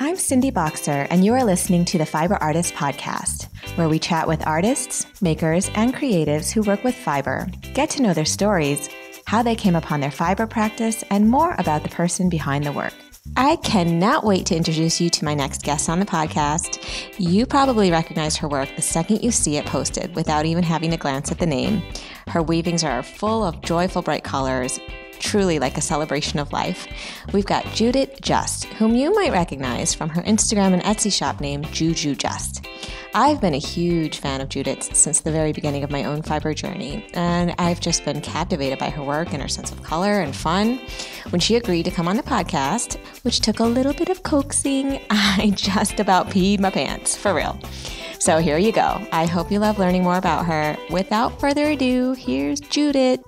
I'm Cindy Boxer, and you are listening to the Fiber Artist Podcast, where we chat with artists, makers, and creatives who work with fiber, get to know their stories, how they came upon their fiber practice, and more about the person behind the work. I cannot wait to introduce you to my next guest on the podcast. You probably recognize her work the second you see it posted without even having to glance at the name. Her weavings are full of joyful, bright colors, truly like a celebration of life. We've got Judith Just, whom you might recognize from her Instagram and Etsy shop name, Juju Just. I've been a huge fan of Judith's since the very beginning of my own fiber journey, and I've just been captivated by her work and her sense of color and fun. When she agreed to come on the podcast, which took a little bit of coaxing, I just about peed my pants, for real. So here you go. I hope you love learning more about her. Without further ado, here's Judith.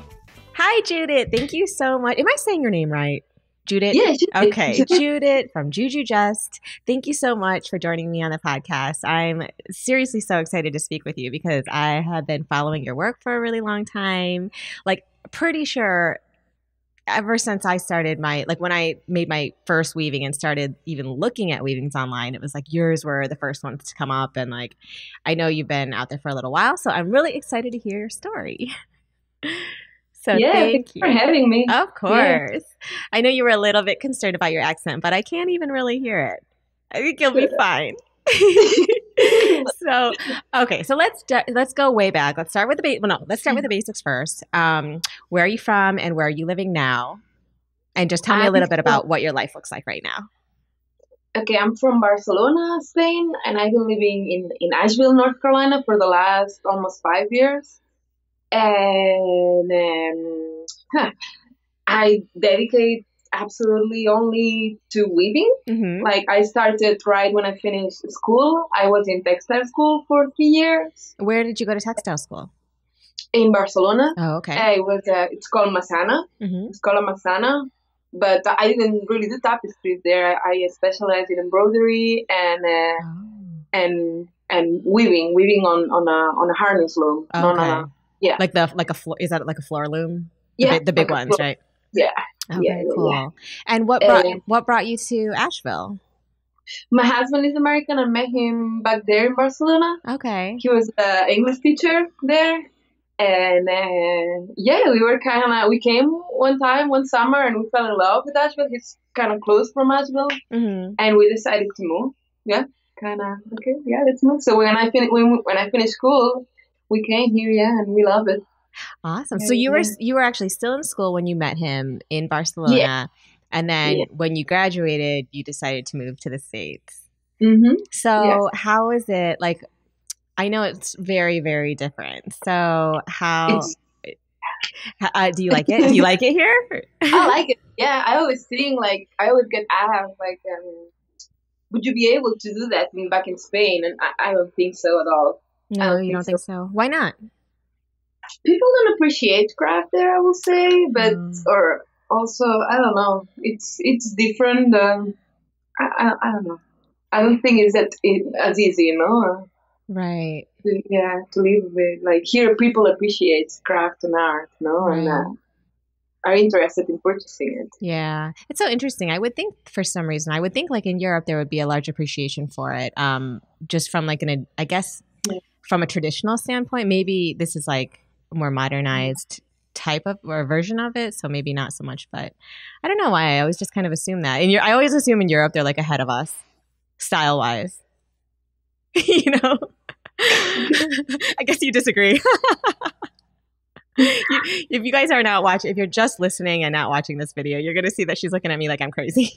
Hi, Judith. Thank you so much. Am I saying your name right? Judith? Yeah, Judith. Okay, Judith from Juju Just. Thank you so much for joining me on the podcast. I'm seriously so excited to speak with you because I have been following your work for a really long time. Like, pretty sure ever since I started when I made my first weaving and started even looking at weavings online, it was like yours were the first ones to come up. And like, I know you've been out there for a little while, so I'm really excited to hear your story. So yeah, thanks for having me. Of course. Yeah. I know you were a little bit concerned about your accent, but I can't even really hear it. I think you'll be fine. So, okay. So let's go way back. Let's start with the basics first. Where are you from and where are you living now? And just tell me a little bit about what your life looks like right now. Okay, I'm from Barcelona, Spain, and I've been living in Asheville, North Carolina for the last almost 5 years. And I dedicate absolutely only to weaving. Mm-hmm. Like, I started right when I finished school. I was in textile school for 3 years. Where did you go to textile school? In Barcelona. Oh, okay. It's called Massana. Mm-hmm. It's called Massana. But I didn't really do tapestries there. I specialized in embroidery and weaving on a harness loom. Okay. Yeah. Is that like a floor loom? Yeah. The big ones, right? Yeah. Okay, yeah, cool. Yeah. And what brought you to Asheville? My husband is American. I met him back there in Barcelona. Okay. He was an English teacher there. And we came one summer, and we fell in love with Asheville. He's kind of close from Asheville. Mm-hmm. And we decided to move. Yeah. Okay, yeah, let's move. So when I finished school, we came here, and we love it. Awesome. So you were actually still in school when you met him in Barcelona, and then when you graduated, you decided to move to the States. Mm-hmm. So how is it? Like, I know it's very, very different. So how do you like it? Do you like it here? I like it. Yeah, I always think I always get asked would you be able to do that back in Spain? And I don't think so at all. No, you don't think so? Why not? People don't appreciate craft there, I will say, but or also I don't know. It's different. I don't know. I don't think it's as easy, you know. Right. To live with here, people appreciate craft and art, right. And are interested in purchasing it. Yeah, it's so interesting. I would think for some reason, in Europe there would be a large appreciation for it. Just from from a traditional standpoint, maybe this is like a more modernized type of or version of it, so maybe not so much. But I don't know why I always just kind of assume that. And I always assume in Europe they're like ahead of us, style wise. You know, I guess you disagree. If you guys are not watching, if you're just listening and not watching this video, you're going to see that she's looking at me like I'm crazy.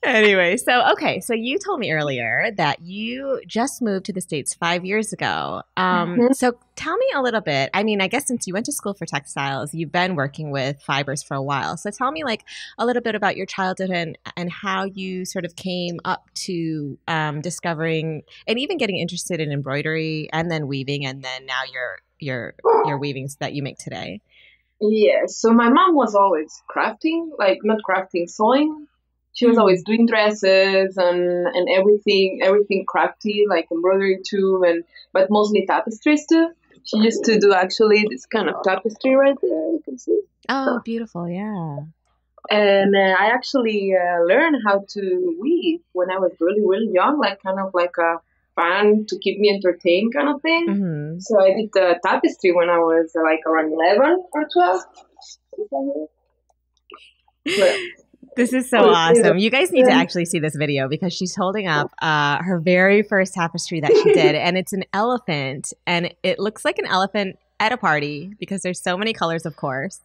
Anyway, so you told me earlier that you just moved to the States 5 years ago. So tell me a little bit. I mean, I guess since you went to school for textiles, you've been working with fibers for a while. So tell me a little bit about your childhood and how you sort of came up to discovering and even getting interested in embroidery and then weaving and then now your weavings that you make today. Yeah, so my mom was always crafting, not crafting, sewing. She was always doing dresses and everything crafty, like embroidery too, but mostly tapestries too. She used to do actually this kind of tapestry right there. You can see. Oh, beautiful! Yeah. And I actually learned how to weave when I was really, really young, like kind of like a fun to keep me entertained kind of thing. Mm-hmm. So I did the tapestry when I was like around 11 or 12. But This is so oh, awesome. You guys need to actually see this video because she's holding up her very first tapestry that she did, and it's an elephant, and it looks like an elephant at a party because there's so many colors, of course.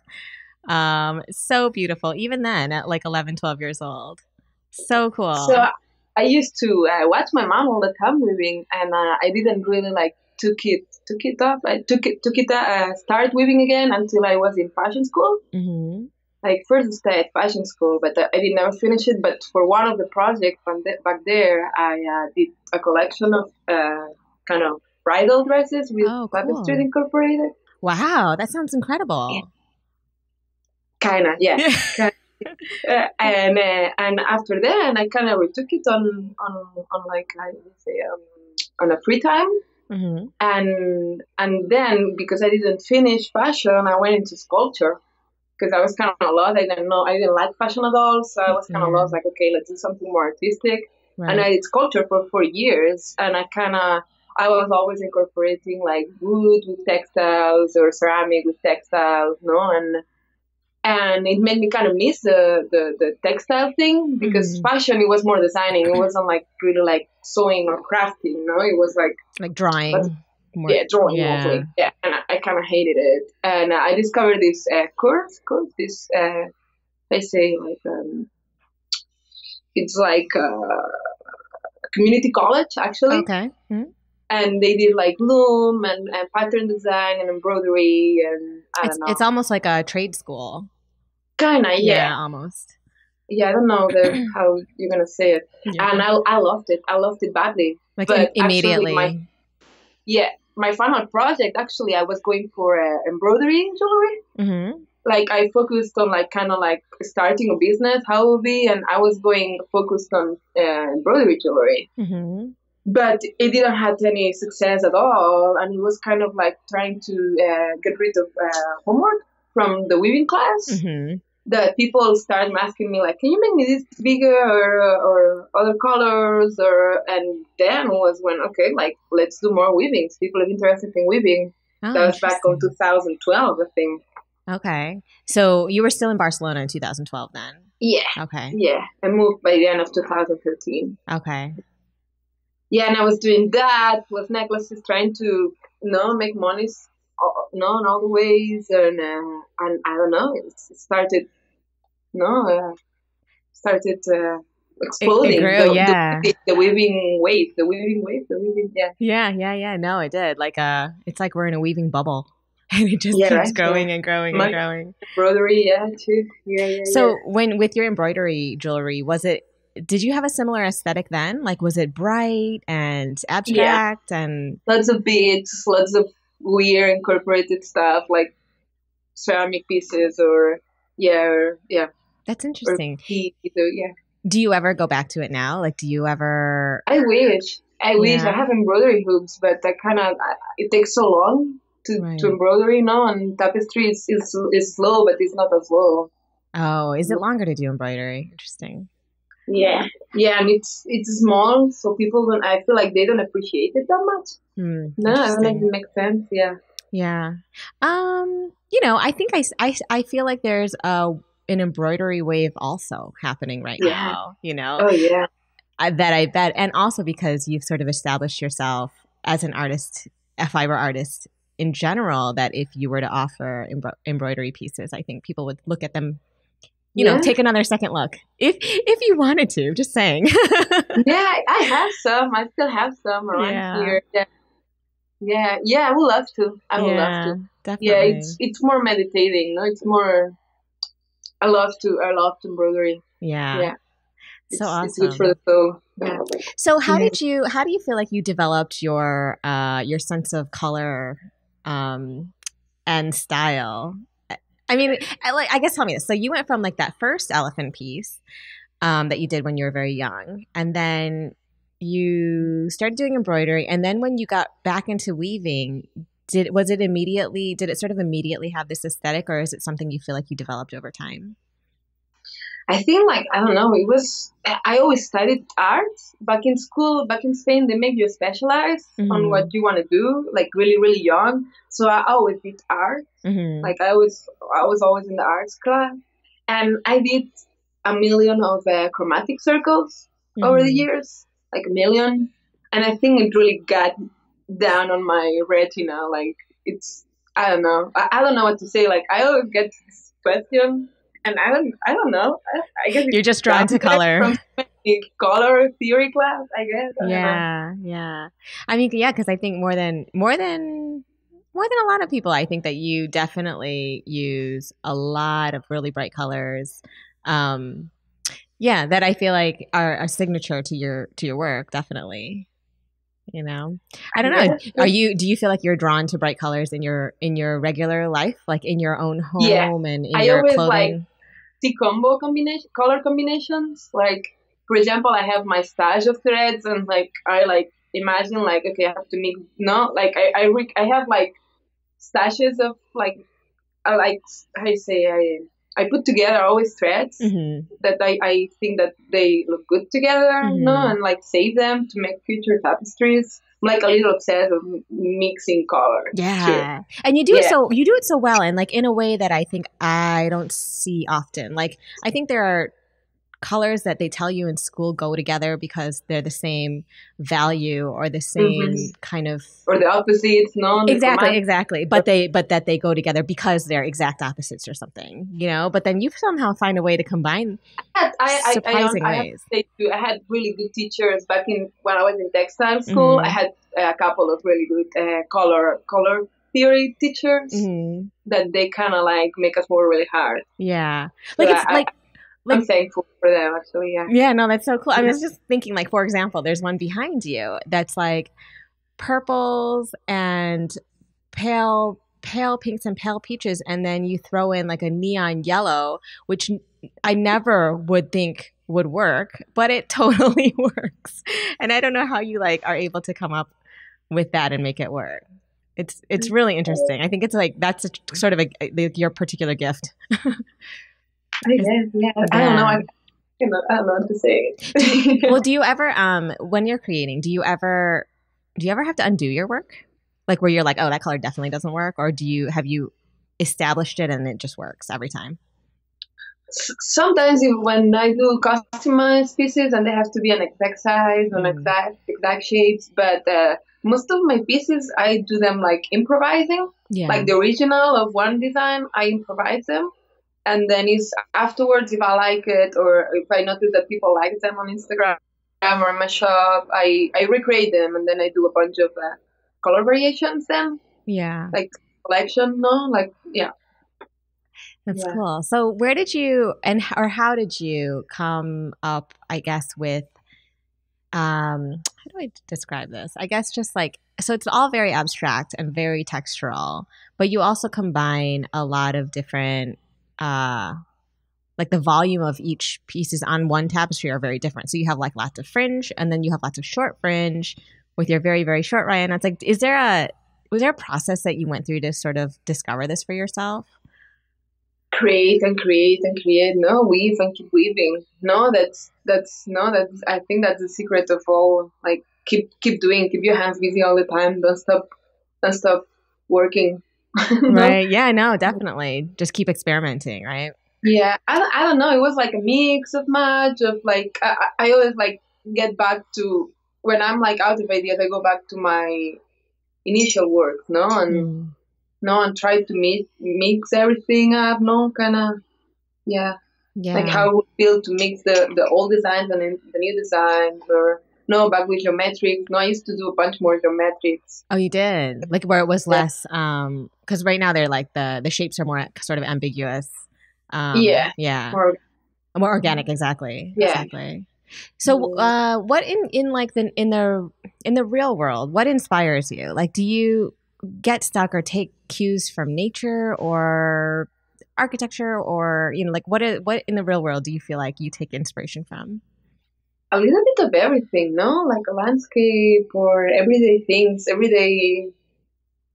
So beautiful, even then at like 11, 12 years old. So cool. So I used to watch my mom all the time weaving, and I didn't really like took it up. I took it start weaving again until I was in fashion school. Mm-hmm. Like first stay at fashion school, but I did never finish it. But for one of the projects back there, I did a collection of kind of bridal dresses with tapestry incorporated. Wow, that sounds incredible. Kind of, yeah. And after that, I kind of retook it on like I would say on a free time. Mm-hmm. And then because I didn't finish fashion, I went into sculpture. Because I was kind of lost. I didn't like fashion at all. So I was kind of lost, like, okay, let's do something more artistic. Right. And I did sculpture for 4 years. And I was always incorporating like wood with textiles or ceramic with textiles, and it made me kind of miss the textile thing because fashion, it was more designing. It wasn't like really like sewing or crafting, It was like drawing. Drawing mostly. Yeah, and I kind of hated it. And I discovered this course. This they say like it's like a community college actually. Okay. Mm-hmm. And they did like loom and pattern design and embroidery and I don't know. It's almost like a trade school. Kinda, yeah, almost. Yeah, I don't know how you're gonna say it. Yeah. And I loved it. I loved it badly. Like but immediately. My final project, actually, I was going for embroidery jewelry. Mm-hmm. Like, I focused on, like, kind of like starting a business, how it would be, and I was focused on embroidery jewelry. Mm-hmm. But it didn't have any success at all, and it was kind of like trying to get rid of homework from the weaving class. Mm-hmm. That people started asking me like, can you make me this bigger or other colors and then was when okay, like let's do more weavings. People are interested in weaving. That was back in 2012, I think. Okay, so you were still in Barcelona in 2012 then? Yeah. Okay. Yeah, I moved by the end of 2013. Okay. Yeah, and I was doing that with necklaces, trying to make money. In all the ways, and I don't know, it started exploding. The weaving wave, yeah. No, it did. Like it's like we're in a weaving bubble, and it just keeps growing and growing and growing. Embroidery, too. So when with your embroidery jewelry, did you have a similar aesthetic then? Like, was it bright and abstract and lots of beads, lots of weird incorporated stuff like ceramic pieces or that's interesting. Yeah. Do you ever go back to it now? Like, do you ever? I wish I have embroidery hoops, but it takes so long to embroidery, and tapestry is slow, but it's not as slow. Oh, is it longer to do embroidery? Interesting. Yeah, and it's small, so people don't. I feel like they don't appreciate it that much. No, I don't think it makes sense. Yeah. Yeah. I think I feel like there's an embroidery wave also happening right now. Oh yeah. I bet, and also because you've sort of established yourself as an artist, a fiber artist in general. That if you were to offer embroidery pieces, I think people would look at them. Take another second look if you wanted to. Just saying. Yeah, I have some. I still have some around here. Yeah. I would love to. I would love to. Definitely. Yeah, it's more meditating. It's more. I love embroidery. Yeah. So awesome. It's good for the soul. Yeah. So how do you feel like you developed your sense of color, and style? I mean, I guess tell me this. So you went from like that first elephant piece that you did when you were very young, and then you started doing embroidery, and then when you got back into weaving, did it sort of immediately have this aesthetic, or is it something you feel like you developed over time? I think like I don't know. It was I always studied art back in school. Back in Spain, they make you specialize on what Mm-hmm. you want to do, like really really young. So I always did art. Mm-hmm. Like I was always in the arts class, and I did a million of chromatic circles over the Mm-hmm. years, like a million. And I think it really got down on my retina. Like it's I don't know. I don't know what to say. Like I always get this question, and I don't know. I guess You're it's just drawn down to there color. from the color theory class. I guess I don't know. Yeah, yeah. I mean, yeah, because I think more than a lot of people, I think that you definitely use a lot of really bright colors. Um, yeah, that I feel like are a signature to your work, definitely. You know, I don't I know. guess. Do you feel like you're drawn to bright colors in your regular life, like in your own Yeah, home and in I your always like clothing? see combo combination color combinations. Like for example, I have my stash of threads, and like I like imagine like okay, I have to make no like I have like stashes of like how you say I put together always threads Hmm. that I think that they look good together, no, Hmm. and like save them to make future tapestries. I'm like a little obsessed of mixing colors here. Yeah. And Yeah. you do it so well and like in a way that I think I don't see often. Like I think there are colors that they tell you in school go together because they're the same value or the Hmm. same kind of Or the opposites, no, the exactly, chromatic. exactly. But that they go together because they're exact opposites or something, you know? But then you somehow find a way to combine surprising I have to ways. say too, I had really good teachers back in when I was in textile school. I Mhm. had a couple of really good color theory teachers Mhm. that they kind of like make us work really hard. Yeah. So Like it's I'm like thankful for them actually. Yeah. yeah, no, that's so cool. I was just thinking, like, for example, there's one behind you that's like purples and pale pinks and pale peaches, and then you throw in like a neon yellow, which I never would think would work, but it totally works. And I don't know how you like are able to come up with that and make it work. It's really interesting. I think it's like that's a, sort of your particular gift. I Is- guess. Yeah. I don't know. yeah. I don't know what to say. Well, do you ever when you're creating, do you ever have to undo your work? Like where you're like, "Oh, that color definitely doesn't work," or do you have you established it and it just works every time? Sometimes when I do customized pieces and they have to be an exact size and Mm. exact shapes, but most of my pieces I do them like improvising, Yeah. like the original of one design, I improvise them, and then it's afterwards if I like it or if I notice that people like them on Instagram or in my shop, I recreate them and then I do a bunch of color variations then, Yeah. like collection, no, like yeah, That's yeah. cool. So where did you or how did you come up, I guess, with how do I describe this? I guess just like so it's all very abstract and very textural, but you also combine a lot of different uh like the volume of each pieces on one tapestry are very different. So you have like lots of fringe and then you have lots of short fringe with your very, very short Ryan. It's like, was there a process that you went through to sort of discover this for yourself? Create and create and create. No, weave and keep weaving. No, that's no, that's I think that's the secret of all. Like keep doing, keep your hands busy all the time. Don't stop working. No, Right. Yeah, no, definitely. Just keep experimenting, right? yeah, I don't know. It was like a mix of much of like I always like get back to when I'm like out of ideas. I go back to my initial work, no, and Mm. no, and try to mix everything up, no, kind of yeah. Like Yeah. how it would feel to mix the old designs and then the new designs or no back with geometrics. No, I used to do a bunch more geometrics. Oh, you did? Like where it was Yeah, less because right now they're like the shapes are more sort of ambiguous. yeah, Yeah. more More organic, exactly. yeah. Exactly. So, what in like in the real world, what inspires you? Like, do you get stuck or take cues from nature or architecture, or you know, like what in the real world do you feel like you take inspiration from? A little bit of everything, no? Like a landscape or everyday things, everyday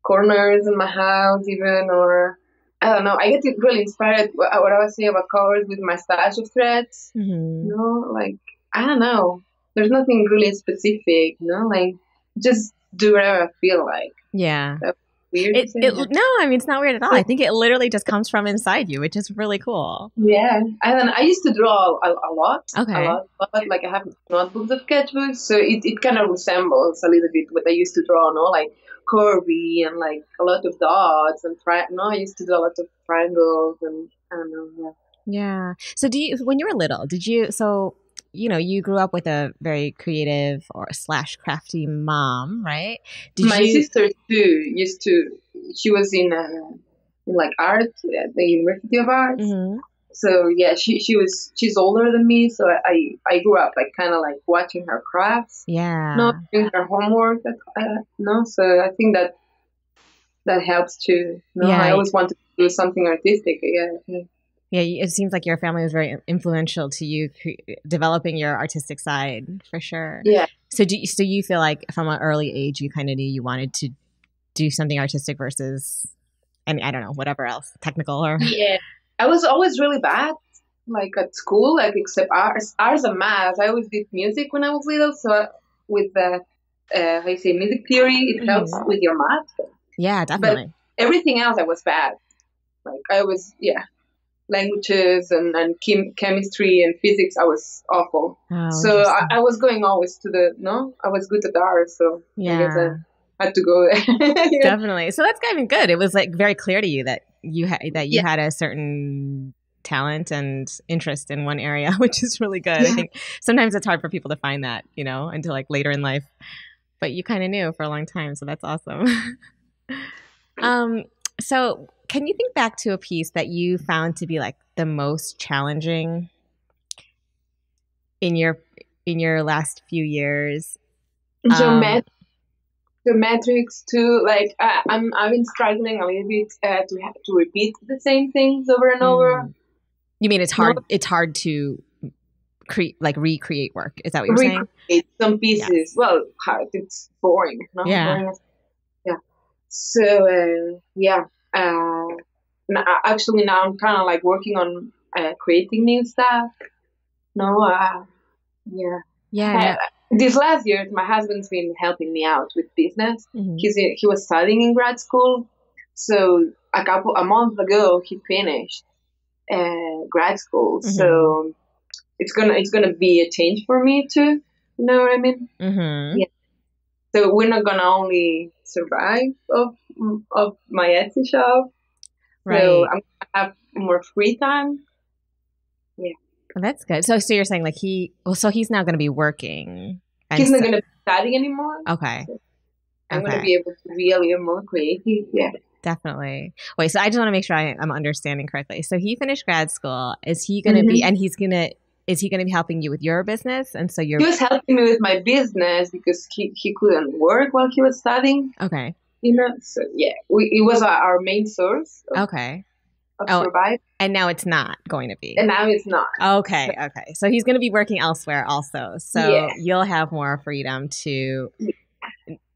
corners in my house, even or. I don't know. I get really inspired what I was saying about colors with my stash of threads. Mm-hmm. You know, like I don't know. There's nothing really specific. You know, like just do whatever I feel like. Yeah. That's weird to say. No, I mean, it's not weird at all. I think it literally just comes from inside you, which is really cool. Yeah, I don't know. I used to draw a lot. Okay. A lot. But like I have notebooks of sketchbooks, so it kind of resembles a little bit what I used to draw. No, like curvy and like a lot of dots and I used to do a lot of triangles and I don't know. Yeah. Yeah. So when you were little, you grew up with a very creative or slash crafty mom, right? My sister too used to. She was in like art at the University of Arts. Mm-hmm. So yeah, she's older than me. So I grew up like kind of like watching her crafts. Yeah. Not doing her homework. No, so I think that helps too. No, Yeah. I always wanted to do something artistic. Yeah. Yeah, it seems like your family was very influential to you developing your artistic side, for sure. Yeah. So you feel like from an early age you kind of knew you wanted to do something artistic versus, and I don't know, whatever else, technical or? Yeah, I was always really bad, like at school, like except arts and math. I always did music when I was little, so with the how you say music theory, it helps with your math. Yeah, definitely. But everything else, I was bad. Like I was, languages and chemistry and physics, I was awful. Oh, so I was going always I was good at art, so yeah. I guess I had to go there. Yeah. Definitely. So that's kind of good. It was like very clear to you that you had a certain talent and interest in one area, which is really good. Yeah. I think sometimes it's hard for people to find that, until like later in life, but you kind of knew for a long time. So that's awesome. So can you think back to a piece that you found to be like the most challenging in your last few years? Geometrics too. Like I've been struggling a little bit to repeat the same things over and over. You mean it's hard? No. It's hard to recreate work. Is that what you're saying? Some pieces. Yes. Well, hard. It's boring. No? Yeah. Boring. Yeah. So actually now I'm kind of like working on creating new stuff. This last year, my husband's been helping me out with business. Mm-hmm. He was studying in grad school, so a month ago he finished grad school. Mm-hmm. So it's gonna be a change for me too. You know what I mean? Mm-hmm. Yeah. So we're not gonna only survive of my Etsy shop. Right. So I'm gonna have more free time. Yeah. Oh, that's good. So you're saying like so he's now going to be working. He's not going to be studying anymore. Okay. So I'm going to be able to be more creative. Yeah. Definitely. Wait, so I just want to make sure I'm understanding correctly. So he finished grad school. Is he going to be, and is he going to be helping you with your business? And so he was helping me with my business because he couldn't work while he was studying. Okay. So yeah, it was our main source. Okay. Survive. And now it's not going to be. And now it's not. Okay. So he's going to be working elsewhere also. So you'll have more freedom to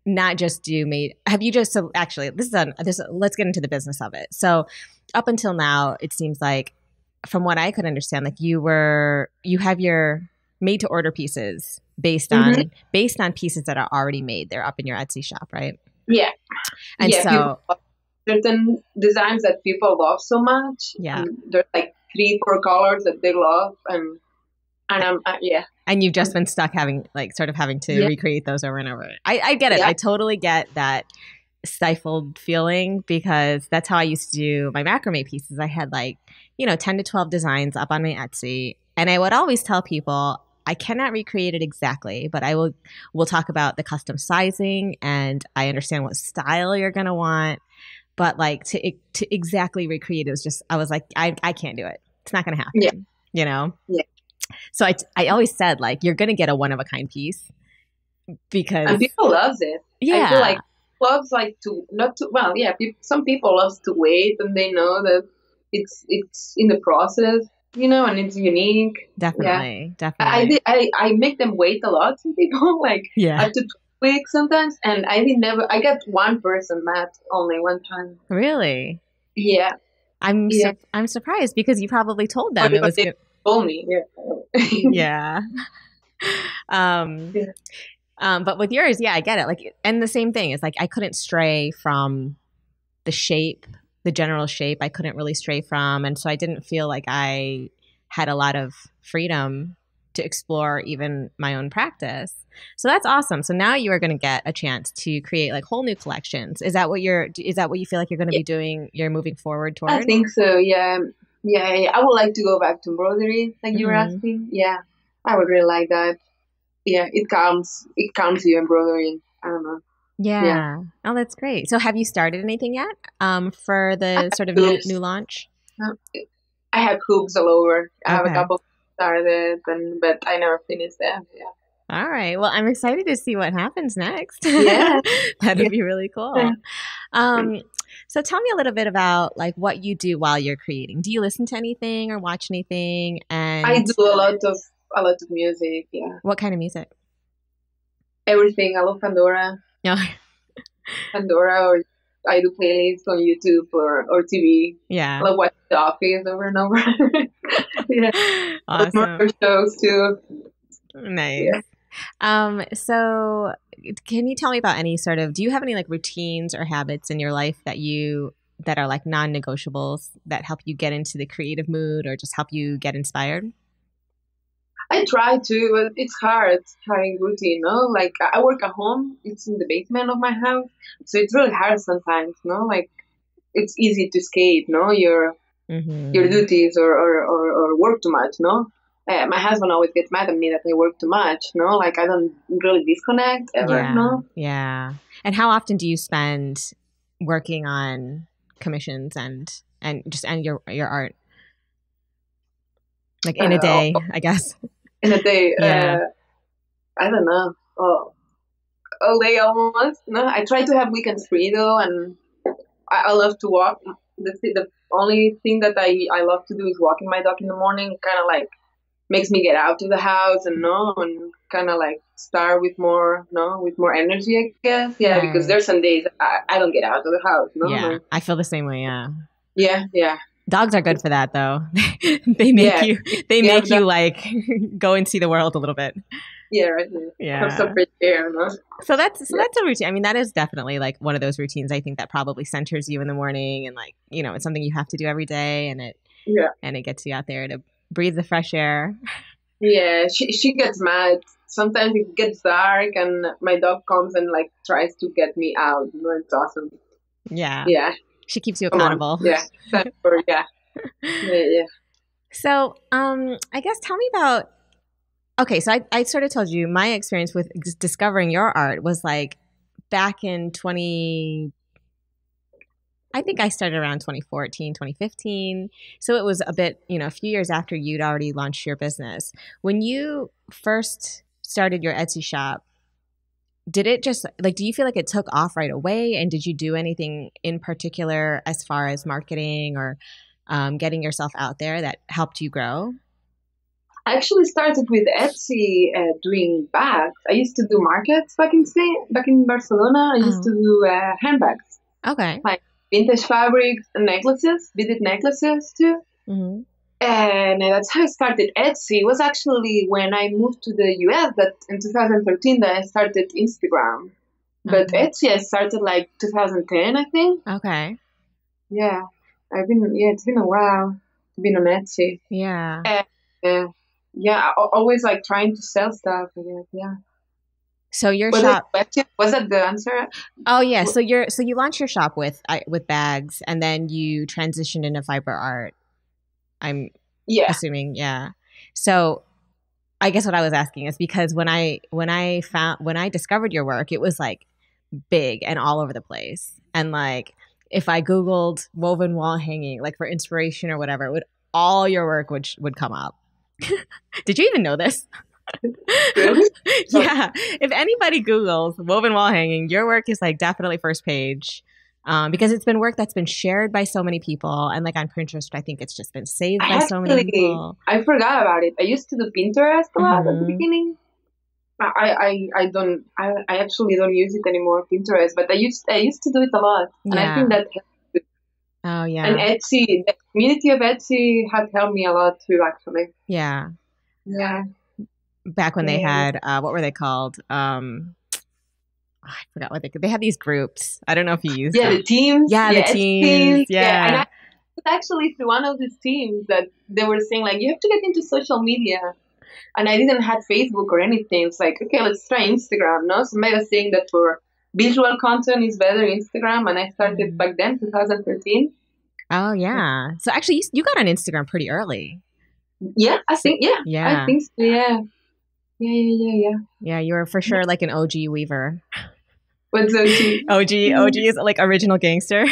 not just do actually let's get into the business of it. So up until now, it seems like from what I could understand, like you have your made to order pieces based on pieces that are already made. They're up in your Etsy shop, right? Yeah. And so certain designs that people love so much. Yeah. There's like 3-4 colors that they love and And you've just been stuck having to recreate those over and over. I get it. Yeah. I totally get that stifled feeling because that's how I used to do my macrame pieces. I had 10 to 12 designs up on my Etsy. And I would always tell people, I cannot recreate it exactly, but we'll talk about the custom sizing and I understand what style you're going to want. But to exactly recreate it was just, I was like, I can't do it. It's not going to happen, Yeah. So I always said you're going to get a one of a kind piece because. And people loves it. Yeah. I feel like loves some people loves to wait and they know that it's in the process, and it's unique. Definitely. Definitely. I make them wait a lot. Some people up to 2 weeks sometimes, and I got one person mad only one time. Really? Yeah. Yeah. I'm surprised because you probably told Or them it was they good. told me. Yeah. Yeah. Um, Yeah. but with yours, yeah, I get it. Like, and the same thing is like I couldn't stray from the shape, the general shape. I couldn't really stray from, and so I didn't feel like I had a lot of freedom to explore even my own practice. So that's awesome. So now you are going to get a chance to create like whole new collections. Is that what you feel like you're going to Yeah, be doing? You're moving forward I toward? think so. Yeah. Yeah. I would like to go back to embroidery, like you were Hmm. asking. Yeah. I would really like that. Yeah. It counts you embroidery. I don't know. Yeah. Yeah. Oh, that's great. So have you started anything yet? For I the have sort of new hoops. launch? Uh, I have hoops all over. I have a Okay. couple started, but I never finished them. Yeah. All right. Well, I'm excited to see what happens next. Yeah. That'd be really Yeah. cool. Um, so tell me a little bit about like what you do while you're creating. Do you listen to anything or watch anything? I And do a lot of music. Yeah. what kind of music? Everything. I love Pandora. No. Pandora, or I do playlists on YouTube or TV. I Yeah. love watching The Office over and over. Yeah, Awesome. murder shows too. Nice. Yeah, So can you tell me about any sort of, do you have any like routines or habits in your life that are like non-negotiables that help you get into the creative mood or just help you get inspired? I try to, but it's hard having routine. No, like I work at home. It's in the basement of my house, so it's really hard sometimes. No, like it's easy to escape. No, your Mm-hmm. duties or work too much. No. My husband always gets mad at me that I work too much. No, like I don't really disconnect ever. Yeah. No, Yeah. And how often do you spend working on commissions and your art? Like in a uh, day, I guess. in a day. Yeah. I don't know. Oh, all day almost. No, I try to have weekends free though, and I love to walk. The only thing that I love to do is walking my dog in the morning. Kind of like makes me get out of the house and no, and kind of like start with more no, with more energy. I guess. Yeah, because Right. there's some days I don't get out of the house. No, Yeah. like, I feel the same way. Yeah. yeah, yeah, Dogs are good for that though. they make yeah. you they We have make that. you like go and see the world a little bit. Yeah, right. Yeah. Have some Yeah. fresh air. No. So Yeah, that's a routine. I mean, that is definitely like one of those routines I think that probably centers you in the morning and like, it's something you have to do every day yeah. and it gets you out there to breathe the fresh air. Yeah, she gets mad. Sometimes it gets dark and my dog comes and like tries to get me out. You know, it's awesome. Yeah. Yeah, She keeps you come on. accountable. Yeah, that's for yeah, yeah, yeah. So, I guess tell me about okay, so I sort of told you my experience with discovering your art was like back in 20 I think I started around 2014, 2015. So it was a bit, a few years after you'd already launched your business. When you first started your Etsy shop, did it just like, do you feel like it took off right away? And did you do anything in particular as far as marketing or getting yourself out there that helped you grow? I actually started with Etsy doing bags. I used to do markets back in Spain, back in Barcelona. I used to Oh, do handbags, okay. like vintage fabrics and necklaces, beaded necklaces too. Hmm. And that's how I started Etsy. It was actually when I moved to the US that in 2013 that I started Instagram. But Okay. Etsy I started like 2010, I think. Okay. Yeah, it's been a while. I've been on Etsy. Yeah. And, yeah, always like trying to sell stuff. I guess. Yeah. So your Was it shop, question? Was that the answer? oh yeah. So you launched your shop with bags, and then you transitioned into fiber art. I'm Yeah. assuming, yeah. So I guess what I was asking is because when I discovered your work, it was like big and all over the place. And like if I Googled woven wall hanging, like for inspiration or whatever, it would all your work would come up. Did you even know this? Really? Oh, Yeah. If anybody Googles woven wall hanging, your work is like definitely first page. Because it's been work that's been shared by so many people. And like on Pinterest, I think it's just been saved by so many people. I forgot about it. I used to do Pinterest a lot at the Hmm. beginning. I actually don't use it anymore, Pinterest, but I used to do it a lot, and I Yeah. think that helped. Oh, And yeah. Etsy, the community of Etsy had helped me a lot too, actually. Yeah. Yeah. Back when they Yeah. had, what were they called? I forgot what they had these groups. I don't know if you used Yeah, them. the teams. Yeah, the Yeah, Etsy teams. teams. Yeah. And I Yeah. was actually through one of these teams that they were saying, like, you have to get into social media. And I didn't have Facebook or anything. It's like, okay, let's try Instagram. No, somebody was saying that for visual content is better Instagram, and I started back then, 2013. Oh, yeah. So actually, you got on Instagram pretty early. Yeah, I So, think. Yeah, I yeah. think so. Yeah, yeah. Yeah, you were for sure like an OG weaver. What's OG? OG is like original gangster.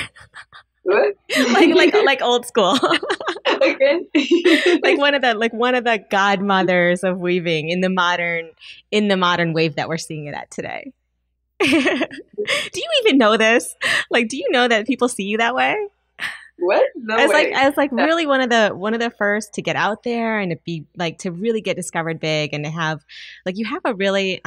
What? like old school. Okay. like one of the godmothers of weaving in the modern wave that we're seeing it at today. Do you even know this? Like, do you know that people see you that way? What? No way. I was like really one of the first to get out there and to be like to really get discovered big and to have like you have a really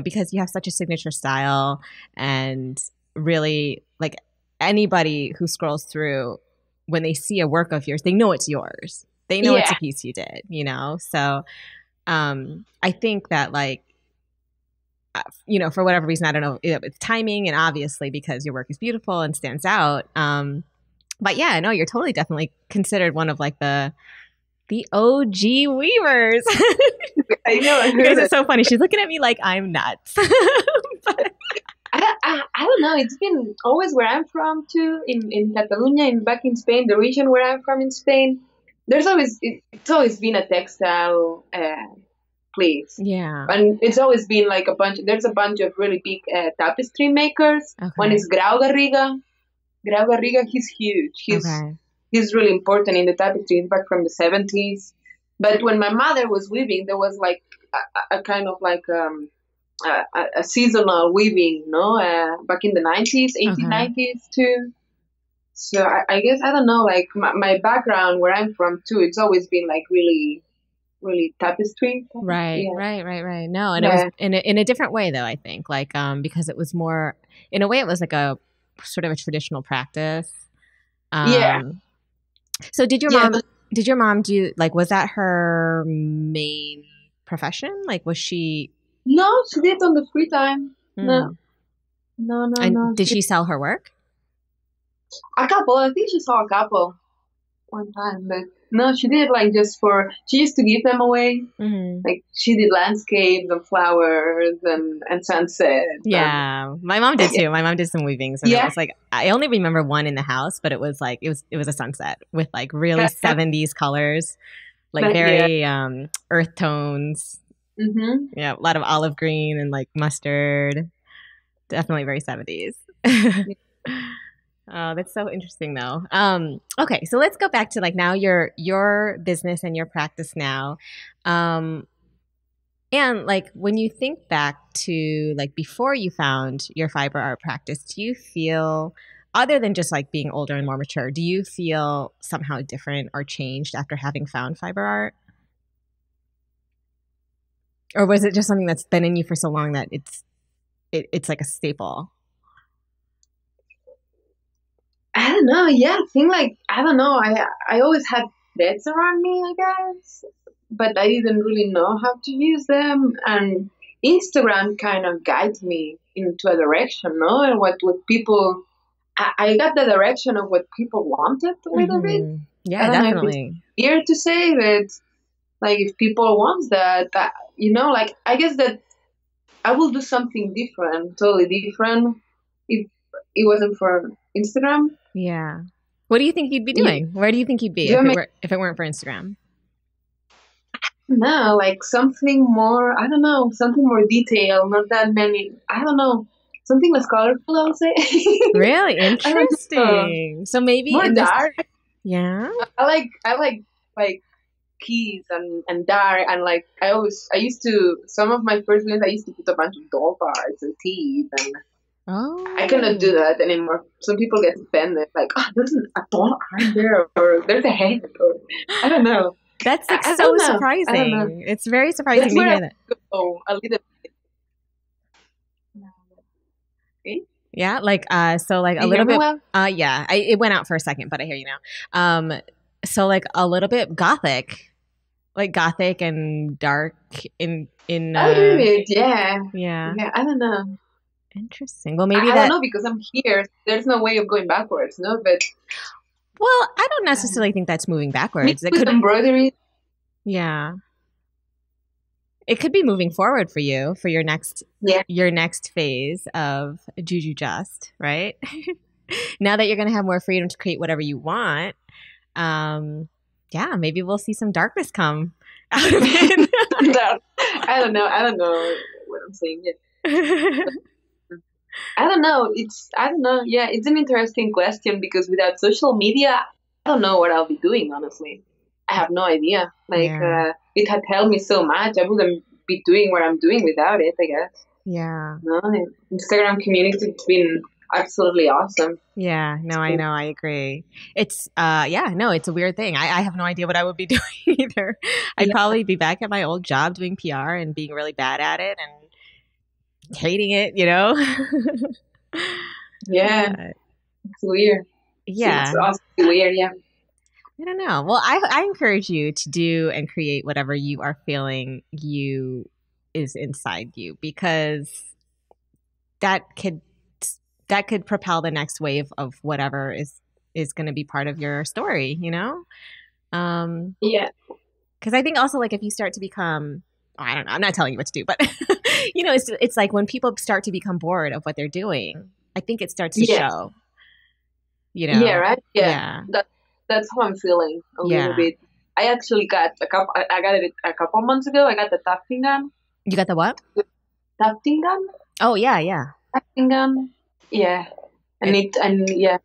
because you have such a signature style and really like anybody who scrolls through when they see a work of yours, they know it's yours. They know it's a piece you did, So I think that like for whatever reason, I don't know, it's timing and obviously because your work is beautiful and stands out. But yeah, no, you're totally definitely considered one of like the OG weavers. I know. You guys are so funny. She's looking at me like I'm nuts. But I don't know. It's been always where I'm from too, in Catalonia, back in Spain, the region where I'm from in Spain. It's always been a textile place. Yeah. And it's always been like there's a bunch of really big tapestry makers. Okay. One is Grau Garriga. Grau Garriga, he's huge. He's really important in the tapestry. He's back from the 70s. But when my mother was weaving, there was like a kind of like a seasonal weaving, back in the 90s, 1890s too. So I guess, I don't know, like my background where I'm from too, it's always been like really, really tapestry. Right. No, and it was in a different way though, I think, like, because it was more, in a way it was like a sort of a traditional practice. So did your mom do, like, was that her main profession? Like, was she? No, she did on the free time. No. And did she sell her work? A couple. I think she saw a couple one time, but no, she did like she used to give them away. Mm-hmm. Like she did landscapes and flowers and sunsets. Yeah, my mom did too. My mom did some weavings, and it was like I only remember one in the house, but it was like it was a sunset with like really 70s colors, like very earth tones. Mm-hmm. Yeah, a lot of olive green and like mustard. Definitely very 70s. Oh, that's so interesting though. Okay, so let's go back to like now your business and your practice now. And like when you think back to like before you found your fiber art practice, do you feel, other than just like being older and more mature, do you feel somehow different or changed after having found fiber art? Or was it just something that's been in you for so long that it's like a staple? I don't know. Yeah, I think like, I don't know. I always had threads around me, I guess, but I didn't really know how to use them. And Instagram kind of guides me into a direction, no? And what people, I got the direction of what people wanted a little bit. Yeah, definitely. It's weird to say that, like, if people want that, like, I guess that I will do something different, totally different, if it wasn't for Instagram. Yeah. What do you think you'd be doing? Yeah. Where do you think you'd be if it weren't for Instagram? No, like something more, I don't know, something more detailed, not that many, I don't know, something less colorful, I would say. Really interesting. So maybe more dark. Yeah. I like keys and dark, and like some of my first ones I used to put a bunch of doll parts and teeth, and I cannot do that anymore. Some people get offended, like, oh, there's a doll arm there, or there's a head, or I don't know. That's like so surprising. It's very surprising to hear that. Oh, a little bit. Yeah, like so like a Do you little hear me bit well? yeah, it went out for a second, but I hear you now. So like a little bit gothic. Like gothic and dark in A little bit, yeah. yeah. Yeah, I don't know. Interesting. Well, maybe I don't that know because I'm here. There's no way of going backwards, no? But well, I don't um, necessarily think that's moving maybe backwards. It with could embroidery, yeah. It could be moving forward for you for yeah, your next phase of Juju Just, right? Now that you're going to have more freedom to create whatever you want, yeah, maybe we'll see some darkness come out of it. I don't know. I don't know what I'm saying yet. I don't know. I don't know. Yeah, it's an interesting question because without social media, I don't know what I'll be doing, honestly. I have no idea. Like, Yeah. it had helped me so much. I wouldn't be doing what I'm doing without it, I guess. Yeah. No, Instagram community has been absolutely awesome. Yeah, no, I know, I agree. It's yeah, no, it's a weird thing. I have no idea what I would be doing either. I'd Yeah, probably be back at my old job doing PR and being really bad at it and hating it, you know? yeah, Uh, it's weird. It's yeah. also weird, yeah. I don't know. Well, I encourage you to do and create whatever you are feeling you is inside you because that could that could propel the next wave of whatever is going to be part of your story, you know? Yeah, Because I think also like if you start to become, oh, I don't know, I'm not telling you what to do, but you know, it's like when people start to become bored of what they're doing, I think it starts to yeah, show, you yeah, know? right? Yeah, Yeah, that's how I'm feeling a little yeah. bit. I actually got a couple. I got it a couple months ago. I got the tufting gun. You got the what? Tufting gun. Oh yeah, yeah. Tufting gun. Yeah, And and yeah,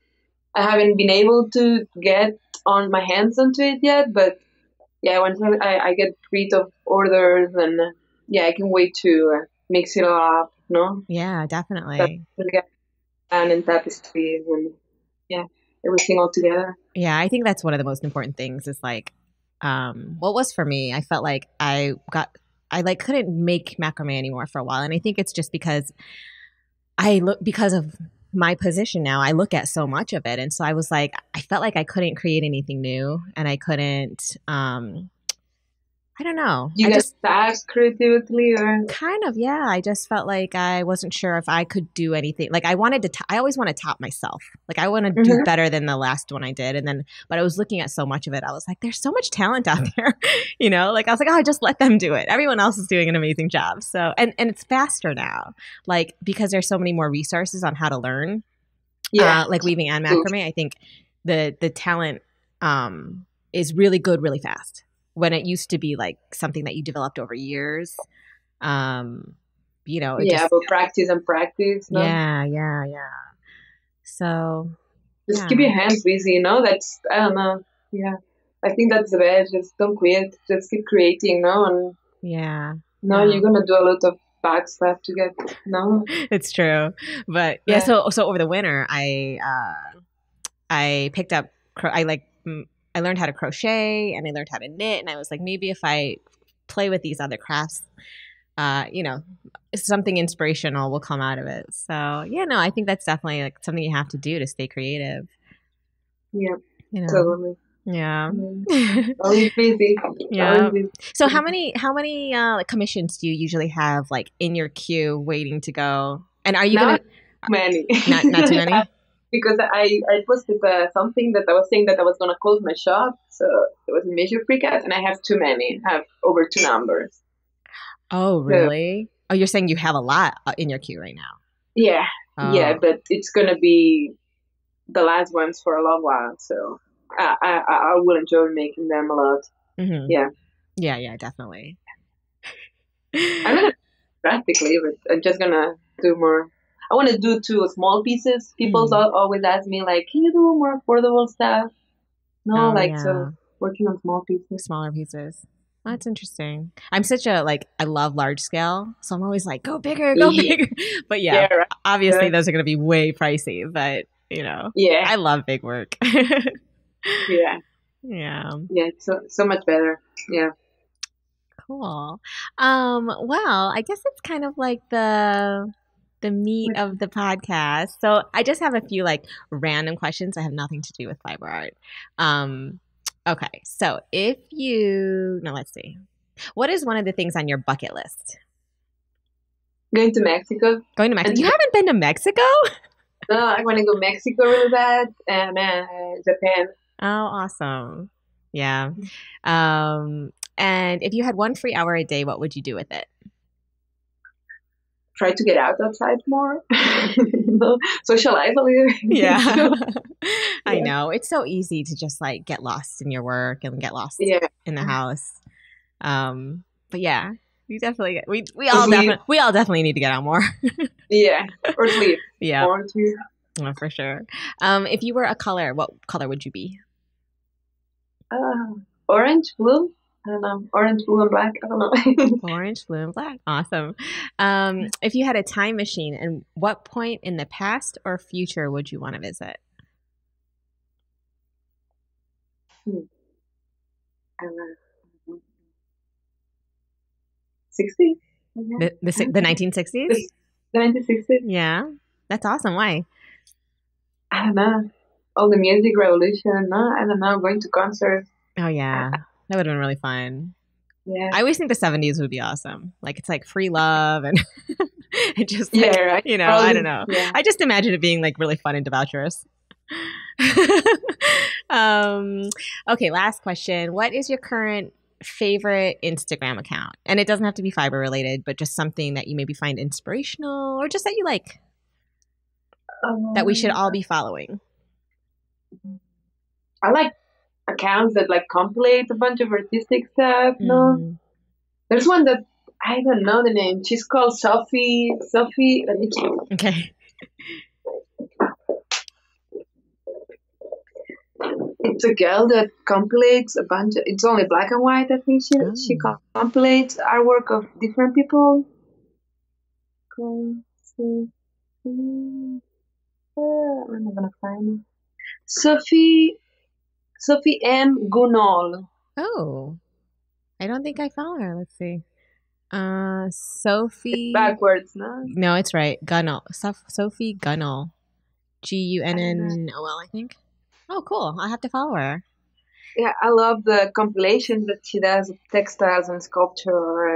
I haven't been able to get on my hands onto it yet, but yeah, once I get rid of orders and yeah, I can wait to mix it all up, no? yeah, But definitely. get and tapestries and yeah, everything all together. Yeah, I think that's one of the most important things is like, what was for me, I felt like I like couldn't make macrame anymore for a while. And I think it's just because of my position now, I look at so much of it. And so I was like, I felt like I couldn't create anything new and I couldn't, I don't know. You I get just stuck creatively or kind of, yeah. I just felt like I wasn't sure if I could do anything. Like I wanted to, I always want to top myself. Like I want to do Mhm. better than the last one I did. And then, but I was looking at so much of it. I was like, there's so much talent out there, you know, like I was like, oh, just let them do it. Everyone else is doing an amazing job. So, and it's faster now, like because there's so many more resources on how to learn, Yeah. like weaving and True. macrame. I think the talent, is really good, really fast when it used to be like something that you developed over years. Um, you know, it Yeah, just but practice and practice, no? yeah, yeah, yeah. So Just keep yeah, your hands busy, you know? That's I don't know. Yeah. I think that's the best. Just don't quit. Just keep creating, no? And yeah. no, you're No, gonna do a lot of bad stuff to get no. it's true. But yeah, Yeah. so over the winter, I picked up. I learned how to crochet and I learned how to knit, and I was like, maybe if I play with these other crafts, you know, something inspirational will come out of it. So yeah, no, I think that's definitely like something you have to do to stay creative. Yeah, You know, totally. yeah. Mm. Always busy. Yeah. Always busy. So how many like commissions do you usually have like in your queue waiting to go? And are you Now gonna it's many. not too many? Because I posted something that I was saying that I was gonna close my shop, so it was a major freak out, and I have too many. I have over two numbers. Oh, So really? Oh, you're saying you have a lot in your queue right now. yeah, yeah, Oh, but it's gonna be the last ones for a long while. So I will enjoy making them a lot. hmm Yeah, yeah, yeah, definitely. I'm gonna practically, but I'm just gonna do more. I want to do two small pieces. People Mhm. always ask me like, "Can you do more affordable stuff?" No, Oh, like so yeah, working on small pieces. smaller pieces. That's interesting. I'm such a like I love large scale, so I'm always like go bigger, go Yeah, bigger. But yeah, yeah, right. obviously those are going to be way pricey, but you know, Yeah, I love big work. yeah, Yeah. yeah. It's so much better. Yeah, Cool. Well, I guess it's kind of like the meat of the podcast. So I just have a few like random questions that have nothing to do with fiber art. Okay, so let's see. What is one of the things on your bucket list? Going to Mexico. Going to Mexico. You haven't been to Mexico? No, I want to go Mexico really bad, and Japan. Oh, awesome. Yeah. And if you had 1 free hour a day, what would you do with it? Try to get outside more. Socialize a little. Yeah. I know. It's so easy to just like get lost in your work and get lost in the house. But yeah, we definitely we all definitely need to get out more. Yeah. Or sleep. Yeah. Or sleep. Oh, for sure. If you were a color, what color would you be? Orange, blue. I don't know. Orange, blue, and black. I don't know. Orange, blue, and black. Awesome. If you had a time machine, and what point in the past or future would you want to visit? I don't know. 60? The 1960s? The 1960s? Yeah. That's awesome. Why? I don't know. All the music revolution. No, I don't know. Going to concerts. Oh, yeah. That would have been really fun. Yeah. I always think the 70s would be awesome. Like, it's like free love and it just, like, right. You know, I don't know. Yeah. I just imagine it being like really fun and debaucherous. Okay, last question. What is your current favorite Instagram account? And it doesn't have to be fiber related, but just something that you maybe find inspirational or just that you like that we should all be following. I like accounts that like compilate a bunch of artistic stuff. No, there's one that I don't know the name. She's called Sophie. Let me check. Okay. It's a girl that compilates a bunch of. It's only black and white. I think she compilates artwork of different people. I'm not gonna find it. Sophie M. Gunol. Oh, I don't think I follow her. Let's see. Sophie. It's backwards, no? No, it's right. Gunnell. Sophie Gunnell. Gunnol, I think. Oh, cool. I'll have to follow her. Yeah, I love the compilations that she does of textiles and sculpture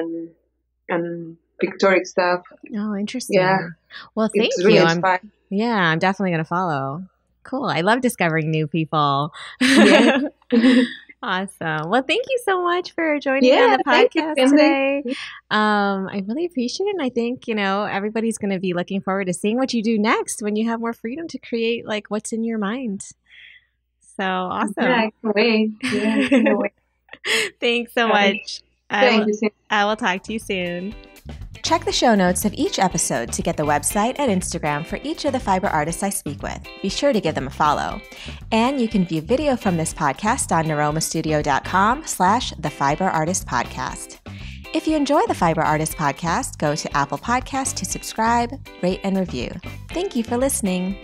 and pictorial stuff. Oh, interesting. Yeah. Well, thank you. Really I'm definitely going to follow. Cool. I love discovering new people. Yeah. Awesome. Well, thank you so much for joining me on the podcast today. I really appreciate it. And I think, everybody's going to be looking forward to seeing what you do next when you have more freedom to create like what's in your mind. So awesome. Yeah, I can't wait. Yeah, I can't wait. Thanks so much. Thank you. I will talk to you soon. Check the show notes of each episode to get the website and Instagram for each of the fiber artists I speak with. Be sure to give them a follow. And you can view video from this podcast on neromastudio.com/thefiberartistpodcast. If you enjoy the Fiber Artist Podcast, go to Apple Podcasts to subscribe, rate, and review. Thank you for listening.